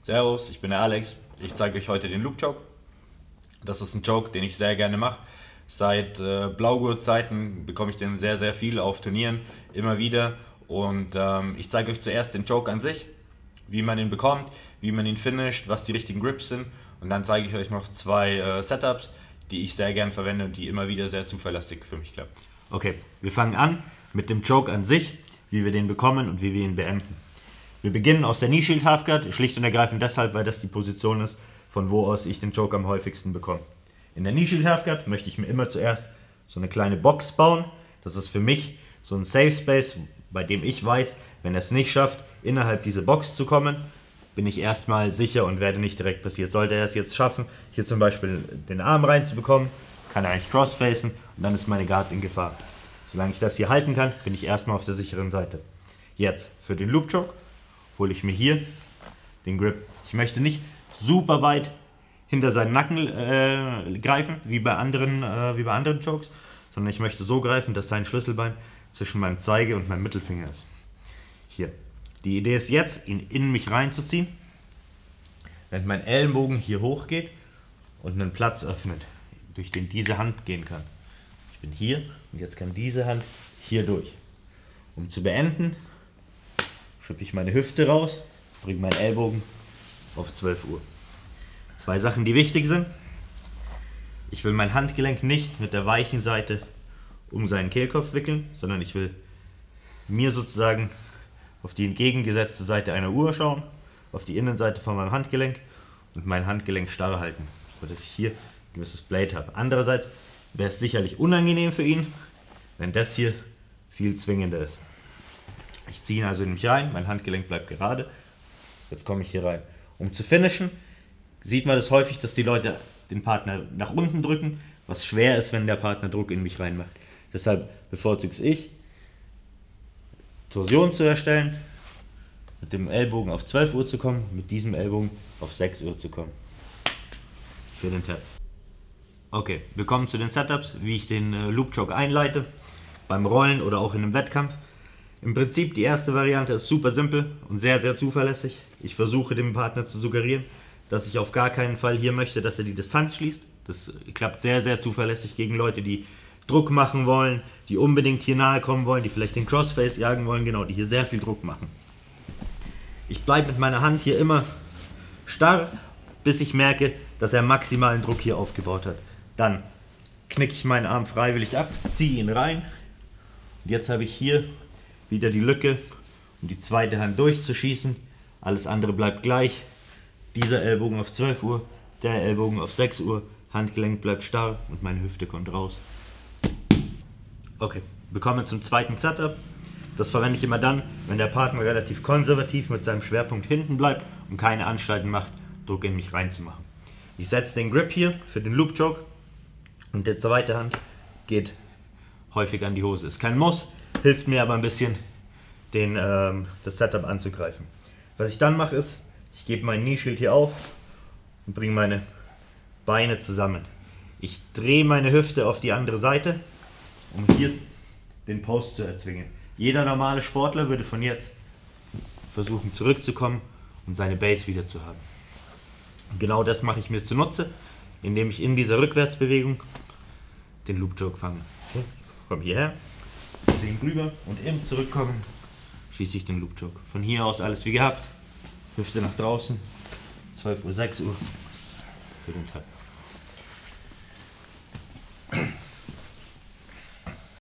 Servus, ich bin der Alex. Ich zeige euch heute den Loop Choke. Das ist ein Choke, den ich sehr gerne mache. Seit Blaugurt-Zeiten bekomme ich den sehr, sehr viel auf Turnieren, immer wieder. Und ich zeige euch zuerst den Choke an sich, wie man ihn bekommt, wie man ihn finisht, was die richtigen Grips sind. Und dann zeige ich euch noch zwei Setups, die ich sehr gern verwende und die immer wieder sehr zuverlässig für mich klappen. Okay, wir fangen an mit dem Choke an sich, wie wir den bekommen und wie wir ihn beenden. Wir beginnen aus der Knee Shield Half Guard, schlicht und ergreifend deshalb, weil das die Position ist, von wo aus ich den Choke am häufigsten bekomme. In der Knee Shield Half Guard möchte ich mir immer zuerst so eine kleine Box bauen. Das ist für mich so ein Safe Space, bei dem ich weiß, wenn er es nicht schafft, innerhalb dieser Box zu kommen, bin ich erstmal sicher und werde nicht direkt passiert. Sollte er es jetzt schaffen, hier zum Beispiel den Arm reinzubekommen, kann er eigentlich crossfacen und dann ist meine Guard in Gefahr. Solange ich das hier halten kann, bin ich erstmal auf der sicheren Seite. Jetzt für den Loop Choke hole ich mir hier den Grip. Ich möchte nicht super weit hinter seinen Nacken greifen, wie bei anderen Chokes, sondern ich möchte so greifen, dass sein Schlüsselbein zwischen meinem Zeige- und meinem Mittelfinger ist. Hier. Die Idee ist jetzt, ihn in mich reinzuziehen, während mein Ellenbogen hier hoch geht und einen Platz öffnet, durch den diese Hand gehen kann. Ich bin hier und jetzt kann diese Hand hier durch. Um zu beenden, schiebe ich meine Hüfte raus, bringe meinen Ellbogen auf 12 Uhr. Zwei Sachen, die wichtig sind. Ich will mein Handgelenk nicht mit der weichen Seite um seinen Kehlkopf wickeln, sondern ich will mir sozusagen auf die entgegengesetzte Seite einer Uhr schauen, auf die Innenseite von meinem Handgelenk und mein Handgelenk starr halten, sodass ich hier ein gewisses Blade habe. Andererseits wäre es sicherlich unangenehm für ihn, wenn das hier viel zwingender ist. Ich ziehe ihn also in mich rein, mein Handgelenk bleibt gerade. Jetzt komme ich hier rein. Um zu finishen, sieht man das häufig, dass die Leute den Partner nach unten drücken, was schwer ist, wenn der Partner Druck in mich reinmacht. Deshalb bevorzuge ich, Torsion zu erstellen, mit dem Ellbogen auf 12 Uhr zu kommen, mit diesem Ellbogen auf 6 Uhr zu kommen. Für den Tap. Okay, wir kommen zu den Setups, wie ich den Loop Choke einleite, beim Rollen oder auch in einem Wettkampf. Im Prinzip die erste Variante ist super simpel und sehr, sehr zuverlässig. Ich versuche dem Partner zu suggerieren, dass ich auf gar keinen Fall hier möchte, dass er die Distanz schließt. Das klappt sehr, sehr zuverlässig gegen Leute, die Druck machen wollen, die unbedingt hier nahe kommen wollen, die vielleicht den Crossface jagen wollen, genau, die hier sehr viel Druck machen. Ich bleibe mit meiner Hand hier immer starr, bis ich merke, dass er maximalen Druck hier aufgebaut hat. Dann knicke ich meinen Arm freiwillig ab, ziehe ihn rein und jetzt habe ich hier wieder die Lücke, um die zweite Hand durchzuschießen. Alles andere bleibt gleich. Dieser Ellbogen auf 12 Uhr, der Ellbogen auf 6 Uhr, Handgelenk bleibt starr und meine Hüfte kommt raus. Okay, wir kommen zum zweiten Setup. Das verwende ich immer dann, wenn der Partner relativ konservativ mit seinem Schwerpunkt hinten bleibt und keine Anstalten macht, Druck in mich reinzumachen. Ich setze den Grip hier für den Loop Choke und die zweite Hand geht häufig an die Hose. Ist kein Muss, hilft mir aber ein bisschen, das Setup anzugreifen. Was ich dann mache ist, ich gebe meinen Knee Shield hier auf und bringe meine Beine zusammen. Ich drehe meine Hüfte auf die andere Seite, um hier den Post zu erzwingen. Jeder normale Sportler würde von jetzt versuchen zurückzukommen und seine Base wieder zu haben. Und genau das mache ich mir zunutze, indem ich in dieser Rückwärtsbewegung den Loop Choke fange. Okay. Ich komme hierher, ziehe ihn rüber und im Zurückkommen schieße ich den Loop Choke. Von hier aus alles wie gehabt, Hüfte nach draußen, 12 Uhr, 6 Uhr für den Tag.